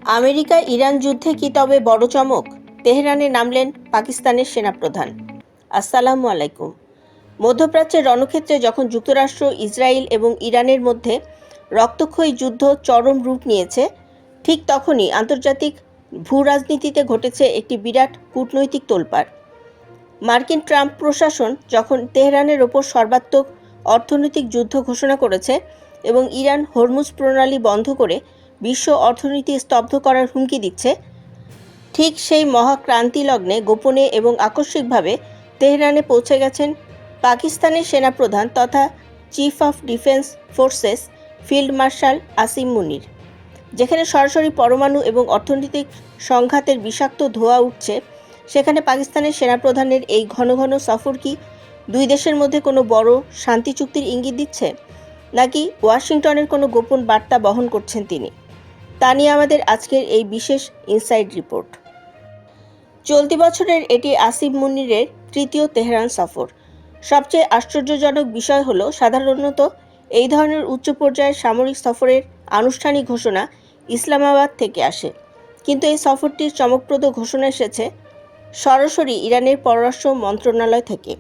America Iran যুদ্ধে কি তবে বড় চমক? তেহরানে নামলেন পাকিস্তানের সেনাপ্রধান। আসসালামু আলাইকুম। মধ্যপ্রাচ্যের রণক্ষেত্রে যখন যুক্তরাষ্ট্র, ইসরায়েল এবং ইরানের মধ্যে রক্তক্ষয়ী যুদ্ধ চরম রূপ নিয়েছে, ঠিক তখনই আন্তর্জাতিক ভূরাজনীতিতে ঘটেছে একটি বিরাট কূটনৈতিক তোলপাড়। মার্কিন ট্রাম্প প্রশাসন যখন তেহরানের ওপর সর্বাত্মক অর্থনৈতিক যুদ্ধ ঘোষণা করেছে এবং ইরান হরমুজ প্রণালী বন্ধ করে বিশ্ব অর্থনীতি স্তব্ধ করার হুমকি দিচ্ছে, ঠিক সেই মহাক্রান্তি লগ্নে গোপনে এবং আকস্মিকভাবে তেহরানে পৌঁছে গেছেন পাকিস্তানের সেনাপ্রধান তথা chief of defence forces field marshal Asim Munir. যেখানে সরাসরি পরমাণু এবং অর্থনৈতিক সংঘাতের বিষাক্ত ধোঁয়া উঠছে, সেখানে পাকিস্তানের সেনাপ্রধানের এই ঘন ঘন সফর কি দুই দেশের মধ্যে কোনো বড় শান্তি চুক্তির ইঙ্গিত দিচ্ছে, নাকি ওয়াশিংটনের কোনো গোপন বার্তা বহন করছেন তিনি? তা নিয়ে আমাদের আজকের এই বিশেষ ইনসাইড রিপোর্ট। চলতি বছরের এটি আসিম মুনিরের তৃতীয় তেহরান সফর। সবচেয়ে আশ্চর্যজনক বিষয় হলো, সাধারণত এই ধরনের উচ্চ পর্যায়ের সামরিক সফরের আনুষ্ঠানিক ঘোষণা ইসলামাবাদ থেকে আসে, কিন্তু এই সফরটির চমকপ্রদ ঘোষণা এসেছে সরাসরি ইরানের পররাষ্ট্র মন্ত্রণালয় থেকে।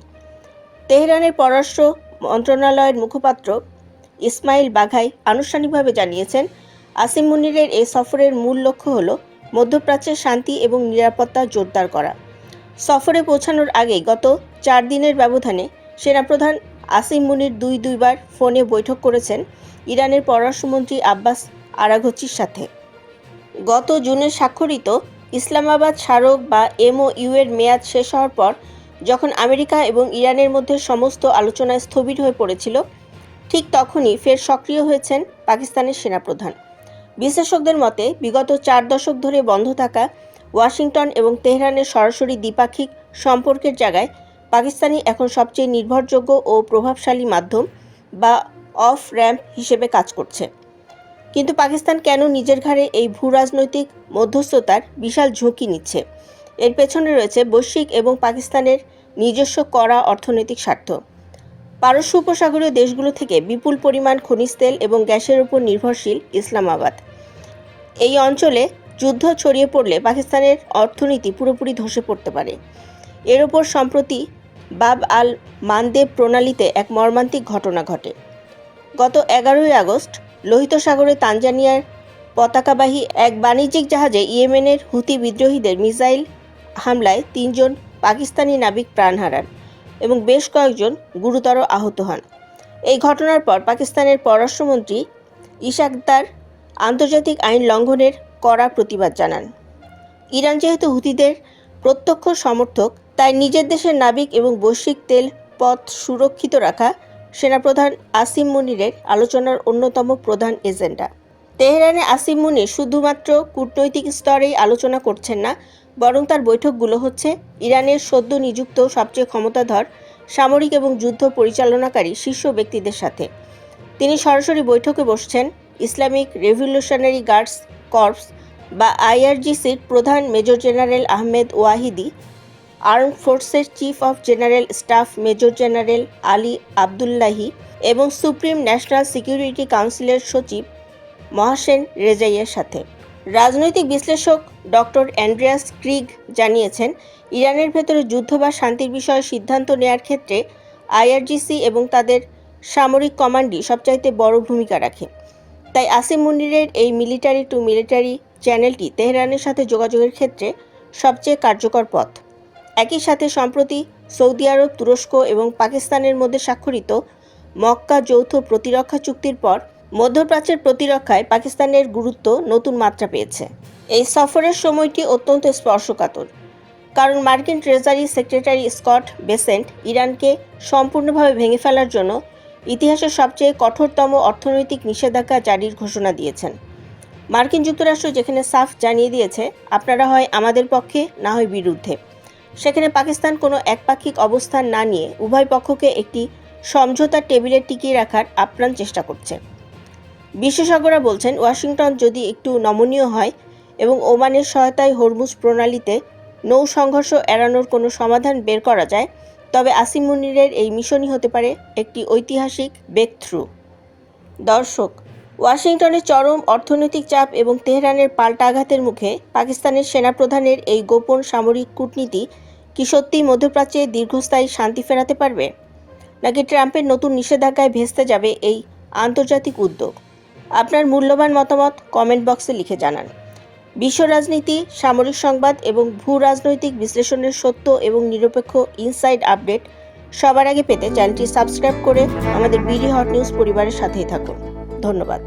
তেহরানের পররাষ্ট্র মন্ত্রণালয়ের মুখপাত্র ইসমাইল বাঘাই আনুষ্ঠানিকভাবে জানিয়েছেন, আসিম মুনিরের এই সফরের মূল লক্ষ্য হল মধ্যপ্রাচ্যের শান্তি এবং নিরাপত্তা জোরদার করা। সফরে পৌঁছানোর আগে গত 4 দিনের ব্যবধানে সেনাপ্রধান আসিম মুনির দুইবার ফোনে বৈঠক করেছেন ইরানের পররাষ্ট্রমন্ত্রী আব্বাস আরাঘচির সাথে। গত জুনে স্বাক্ষরিত ইসলামাবাদ স্মারক বা MOU এর মেয়াদ শেষ হওয়ার পর যখন আমেরিকা এবং ইরানের মধ্যে সমস্ত আলোচনা স্থবির হয়ে পড়েছিল, ঠিক তখনই ফের সক্রিয় হয়েছেন পাকিস্তানের সেনাপ্রধান। বিশ্লেষকদের মতে, বিগত 4 দশক ধরে বন্ধ থাকা ওয়াশিংটন এবং তেহরানের সরাসরি দ্বিপাক্ষিক সম্পর্কের জায়গায় পাকিস্তানই এখন সবচেয়ে নির্ভরযোগ্য ও প্রভাবশালী মাধ্যম বা অফ র্যাম্প হিসেবে কাজ করছে। কিন্তু পাকিস্তান কেন নিজের ঘাড়ে এই ভূরাজনৈতিক মধ্যস্থতার বিশাল ঝুঁকি নিচ্ছে? এর পেছনে রয়েছে বৈশ্বিক এবং পাকিস্তানের নিজস্ব কড়া অর্থনৈতিক স্বার্থ। পারস্য উপসাগরীয় দেশগুলো থেকে বিপুল পরিমাণ খনিজ তেল এবং গ্যাসের উপর নির্ভরশীল ইসলামাবাদ। এই অঞ্চলে যুদ্ধ ছড়িয়ে পড়লে পাকিস্তানের অর্থনীতি পুরোপুরি ধসে পড়তে পারে। এর ওপর সম্প্রতি বাব আল মানদেব প্রণালীতে এক মর্মান্তিক ঘটনা ঘটে। গত 11ই আগস্ট লোহিত সাগরে তানজানিয়ার পতাকাবাহী এক বাণিজ্যিক জাহাজে ইয়েমেনের হুতি বিদ্রোহীদের মিসাইল হামলায় 3 জন পাকিস্তানি নাবিক প্রাণ হারান এবং বেশ কয়েকজন গুরুতর আহত হন। এই ঘটনার পর পাকিস্তানের পররাষ্ট্রমন্ত্রী ইশাকদার আন্তর্জাতিক আইন লঙ্ঘনের কড়া প্রতিবাদ জানান। ইরান যেহেতু হুতিদের প্রত্যক্ষ সমর্থক, তাই নিজের দেশের নাবিক এবং বৈশ্বিক তেল পথ সুরক্ষিত রাখা সেনাপ্রধান আসিম মুনিরের আলোচনার অন্যতম প্রধান এজেন্ডা। তেহরানে আসিম মুনির শুধুমাত্র কূটনৈতিক স্তরেই আলোচনা করছেন না, বরং তার বৈঠকগুলো হচ্ছে ইরানের সদ্য নিযুক্ত সবচেয়ে ক্ষমতাধর সামরিক এবং যুদ্ধ পরিচালনাকারী শীর্ষ ব্যক্তিদের সাথে। তিনি সরাসরি বৈঠকে বসছেন ইসলামিক রেভলিউশনারি গার্ডস কর্পস বা IRGCর প্রধান major general Ahmad Vahidi, arm ফোর্সের chief of general staff major general Ali Abdollahi এবং সুপ্রিম ন্যাশনাল সিকিউরিটি কাউন্সিলের সচিব মহাসেন রেজাইয়ের সাথে। রাজনৈতিক বিশ্লেষক ডক্টর অ্যান্ড্রিয়াস ক্রিগ জানিয়েছেন, ইরানের ভেতরে যুদ্ধ বা শান্তির বিষয়ে সিদ্ধান্ত নেয়ার ক্ষেত্রে IRGC এবং তাদের সামরিক কমান্ডই সবচাইতে বড় ভূমিকা রাখে। তাই আসিম মুনিরের এই মিলিটারি টু মিলিটারি চ্যানেলটি তেহরানের সাথে যোগাযোগের ক্ষেত্রে সবচেয়ে কার্যকর পথ। একই সাথে সম্প্রতি সৌদি আরব, তুরস্ক এবং পাকিস্তানের মধ্যে স্বাক্ষরিত মক্কা যৌথ প্রতিরক্ষা চুক্তির পর মধ্যপ্রাচ্যের প্রতিরক্ষায় পাকিস্তানের গুরুত্ব নতুন মাত্রা পেয়েছে। এই সফরের সময়টি অত্যন্ত স্পর্শকাতর, কারণ মার্কিন ট্রেজারি সেক্রেটারি স্কট বেসেন্ট ইরানকে সম্পূর্ণভাবে ভেঙে ফেলার জন্য ইতিহাসের সবচেয়ে কঠোরতম অর্থনৈতিক নিষেধাজ্ঞা জারির ঘোষণা দিয়েছেন। মার্কিন যুক্তরাষ্ট্র যেখানে সাফ জানিয়ে দিয়েছে, আপনারা হয় আমাদের পক্ষে না হয় বিরুদ্ধে, সেখানে পাকিস্তান কোনো একপাক্ষিক অবস্থান না নিয়ে উভয় পক্ষকে একটি সমঝোতার টেবিলে টিকিয়ে রাখার আপ্রাণ চেষ্টা করছে। বিশেষজ্ঞরা বলছেন, ওয়াশিংটন যদি একটু নমনীয় হয় এবং ওমানের সহায়তায় হরমুজ প্রণালীতে নৌ সংঘর্ষ এড়ানোর কোনো সমাধান বের করা যায়, তবে আসিম মুনিরের এই মিশনই হতে পারে একটি ঐতিহাসিক ব্রেকথ্রু। দর্শক, ওয়াশিংটনের চরম অর্থনৈতিক চাপ এবং তেহরানের পাল্টা আঘাতের মুখে পাকিস্তানের সেনাপ্রধানের এই গোপন সামরিক কূটনীতি কি সত্যিই মধ্যপ্রাচ্যে দীর্ঘস্থায়ী শান্তি ফেরাতে পারবে, নাকি ট্রাম্পের নতুন নিষেধাজ্ঞায় ভেস্তে যাবে এই আন্তর্জাতিক উদ্যোগ? আপনার মূল্যবান মতামত কমেন্ট বক্সে লিখে জানান। বিশ্ব রাজনীতি, সামরিক সংবাদ এবং ভূ রাজনৈতিক বিশ্লেষণের সত্য এবং নিরপেক্ষ ইনসাইড আপডেট সবার আগে পেতে চ্যানেলটি সাবস্ক্রাইব করে আমাদের বিডি হট নিউজ পরিবারের সাথেই থাকুন। ধন্যবাদ।